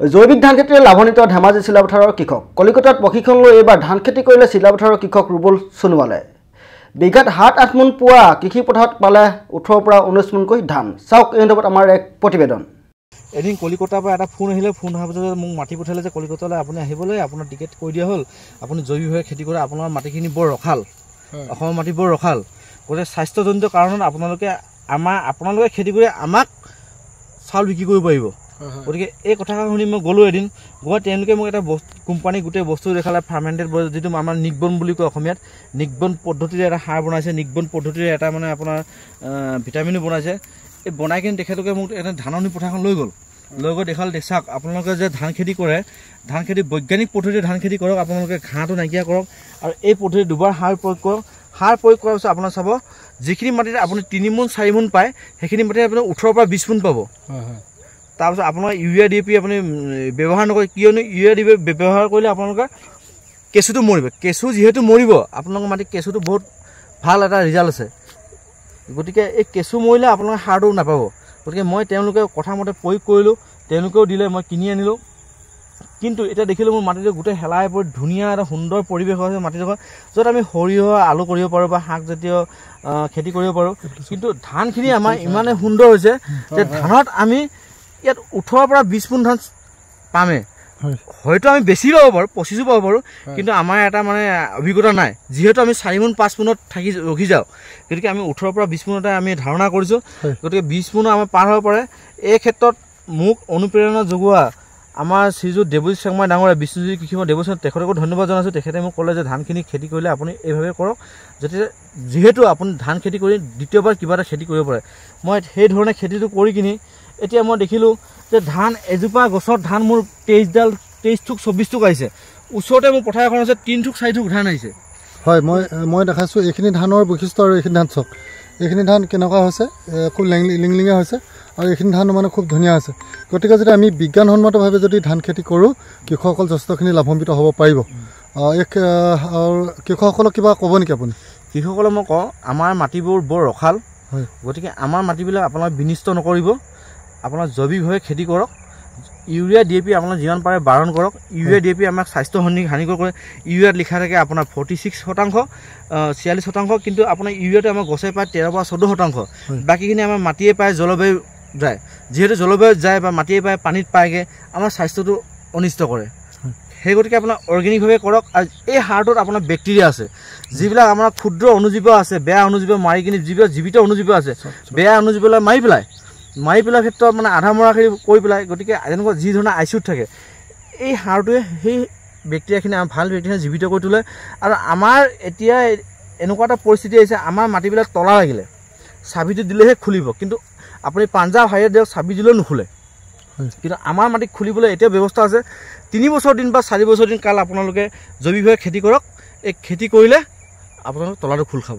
জৈৱিক ধান খেতিৰে লাভান্বিত ধেমাজি চিলাপথাৰৰ কৃষক। কলিকতাত প্ৰশিক্ষণ লৈ এইবাৰ ধান খেতি কৰিলে চিলাপথাৰৰ কৃষক ৰুবুল সোণোৱালে। বিঘাত ৭-৮ মোন পোৱা কৃষি পথাৰত পালে ১৮ পৰা ১৯ মোনকৈ ধান। চাওক এই সন্দৰ্ভত আমাৰ এক প্ৰতিবেদন। এদিন কলিকতাৰ পৰা এটা ফোন আহিলে, ফোন অহাৰ পিছত মোক মাতি পঠালে যে কলিকতালৈ আপুনি আহিবলৈ, আপোনাৰ টিকেট কৰি দিয়া হ'ল, আপুনি জৈৱিকভাৱে খেতি কৰে, আপোনাৰ মাটিখিনি বৰ ৰখাল, অসমৰ মাটি বৰ ৰখাল, গতিকে স্বাস্থ্যজনিত কাৰণত আপোনালোকে খেতি কৰি আমাক চাউল বিক্ৰী কৰিব পাৰিব। গতিকে এই কথাষাৰ শুনি মই গ'লোঁ এদিন, গৈ তেওঁলোকে মোক এটা কোম্পানী গোটেই বস্তু দেখালে, ফাৰ্মেণ্টেড যিটো আমাৰ নিকবন বুলি কয় অসমীয়াত, নিকবন পদ্ধতিৰে এটা সাৰ বনাইছে, নিকবন পদ্ধতিৰে এটা মানে আপোনাৰ ভিটামিনো বনাইছে। এই বনাই কিনি তেখেতলোকে মোক এটা ধাননি পথাৰখন লৈ গ'ল, লৈ গৈ দেখালে, চাওক আপোনালোকে যে ধান খেতি কৰে, ধান খেতি বৈজ্ঞানিক পদ্ধতিৰে ধান খেতি কৰক, আপোনালোকে ঘাঁহটো নাইকিয়া কৰক, আৰু এই পদ্ধতি দুবাৰ সাৰ প্ৰয়োগ কৰক। সাৰ প্ৰয়োগ কৰাৰ পিছত আপোনাৰ চাব, যিখিনি মাটিতে আপুনি ৩ মোন ৪ মোন পায়, সেইখিনি মাটিতে আপুনি ১৮ পৰা ২০ মোন পাব। তাৰপিছত আপোনাৰ ইউৰিয়া DAP আপুনি ব্যৱহাৰ নকৰে, কিয়নো ইউৰিয়া DAP ব্যৱহাৰ কৰিলে আপোনালোকৰ কেঁচুটো মৰিব। কেঁচু যিহেতু মৰিব, আপোনালোকৰ মাটিত কেঁচুটো বহুত ভাল এটা ৰিজাল্ট আছে, গতিকে এই কেঁচু মৰিলে আপোনালোকে সাৰটো নাপাব। গতিকে মই তেওঁলোকে কথামতে প্ৰয়োগ কৰিলোঁ, তেওঁলোকেও দিলে, মই কিনি আনিলোঁ। কিন্তু এতিয়া দেখিলোঁ মোৰ মাটিটো গোটেই হেলাই পৰি ধুনীয়া এটা সুন্দৰ পৰিৱেশ হৈছে মাটিডোখৰ, য'ত আমি সৰিয়হ আলু কৰিব পাৰোঁ বা শাকজাতীয় খেতি কৰিব পাৰোঁ। কিন্তু ধানখিনি আমাৰ ইমানেই সুন্দৰ হৈছে যে ধানত আমি ইয়াত ১৮ পৰা ২০ মোন ধান পামেই। হয়তো আমি বেছি পাব পাৰোঁ, ২৫ও পাব পাৰোঁ, কিন্তু আমাৰ এটা মানে অভিজ্ঞতা নাই, যিহেতু আমি ৪ মোন ৫ মোনত ৰখি যাওঁ। গতিকে আমি ১৮ পৰা ২০ মোনতে আমি ধাৰণা কৰিছোঁ, গতিকে ২০ মোনো আমাৰ পাৰ হ'ব পাৰে। এই ক্ষেত্ৰত মোক অনুপ্ৰেৰণা যোগোৱা আমাৰ শ্ৰীযুত দেৱজিৎ চাংমাই ডাঙৰীয়া, বিষ্ণুজী কৃষি দেৱস্থান, তেখেতকো ধন্যবাদ জনাইছোঁ। তেখেতে মোক ক'লে যে ধানখিনি খেতি কৰিলে আপুনি এইভাৱে কৰক, যিহেতু আপুনি ধান খেতি কৰি দ্বিতীয়বাৰ কিবা এটা খেতি কৰিব পাৰে। মই সেই ধৰণে খেতিটো কৰি কিনি এতিয়া মই দেখিলোঁ যে ধান এজোপা গছত ধান মোৰ ২৩ থোক ২৪ থোক আহিছে। ওচৰতে মোৰ পথাৰ এখন আছে, ৩ থোক ৪ থোক ধান আহিছে। হয়, মই দেখাইছোঁ এইখিনি ধানৰ বৈশিষ্ট্য। আৰু এইখিনি ধান চাওক, এইখিনি ধান কেনেকুৱা হৈছে, খুব লিংলিঙীয়া হৈছে, আৰু এইখিনি ধান মানে খুব ধুনীয়া হৈছে। গতিকে যদি আমি বিজ্ঞানসন্মতভাৱে যদি ধান খেতি কৰোঁ, কৃষকসকল যথেষ্টখিনি লাভান্বিত হ'ব পাৰিব। আৰু কৃষকসকলক কিবা ক'ব নেকি আপুনি? কৃষকসকলক মই কওঁ, আমাৰ মাটিবোৰ বৰ ৰখাল, গতিকে আমাৰ মাটিবিলাক আপোনালোকে বিনিষ্ট নকৰিব, আপোনাৰ জৈৱিকভাৱে খেতি কৰক। ইউৰিয়া DAP আপোনালোকে যিমান পাৰে বাৰণ কৰক। ইউৰিয়া DAP আমাক স্বাস্থ্য হানিকৰ কৰে। ইউৰিয়াত লিখা থাকে আপোনাৰ 46%, 46%, কিন্তু আপোনাৰ ইউৰিয়াটো আমাৰ গছে পায় 13 পৰা 14%। বাকীখিনি আমাৰ মাটিয়ে পায়, জলবায়ু যায়। যিহেতু জলবায়ুত যায় বা মাটিয়ে পায়, পানীত পায়গৈ, আমাৰ স্বাস্থ্যটো অনিষ্ট কৰে। সেই গতিকে আপোনাৰ অৰ্গেনিকভাৱে কৰক। আৰু এই সাৰটোত আপোনাৰ বেক্টেৰিয়া আছে, যিবিলাক আমাৰ ক্ষুদ্ৰ অনুজীৱ আছে, বেয়া অনুজীৱ মাৰি কিনি যিবিলাক জীৱিত অনুজীৱ আছে, বেয়া অনুজীৱবিলাক মাৰি পেলাই ক্ষেত্ৰত মানে আধা মৰা কৰি পেলাই। গতিকে এনেকুৱা যি ধৰণৰ আইচিউত থাকে, এই সাৰটোৱে সেই বেক্টেৰিয়াখিনি আমাৰ ভাল বেক্টেৰিয়া জীৱিত কৰি তোলে। আৰু আমাৰ এতিয়া এনেকুৱা এটা পৰিস্থিতি আহিছে, আমাৰ মাটিবিলাক তলা লাগিলে চাবিটো দিলেহে খুলিব, কিন্তু আপুনি পাঞ্জাৱ হাৰিয়াত দিয়ক, চাবি দিলেও নুখুলে। কিন্তু আমাৰ মাটিত খুলিবলৈ এতিয়াও ব্যৱস্থা আছে। ৩ বছৰ দিন বা ৪ বছৰ দিন কাল আপোনালোকে জৈৱিকভাৱে খেতি কৰক। এই খেতি কৰিলে আপোনালোকৰ তলাটো খোল খাব।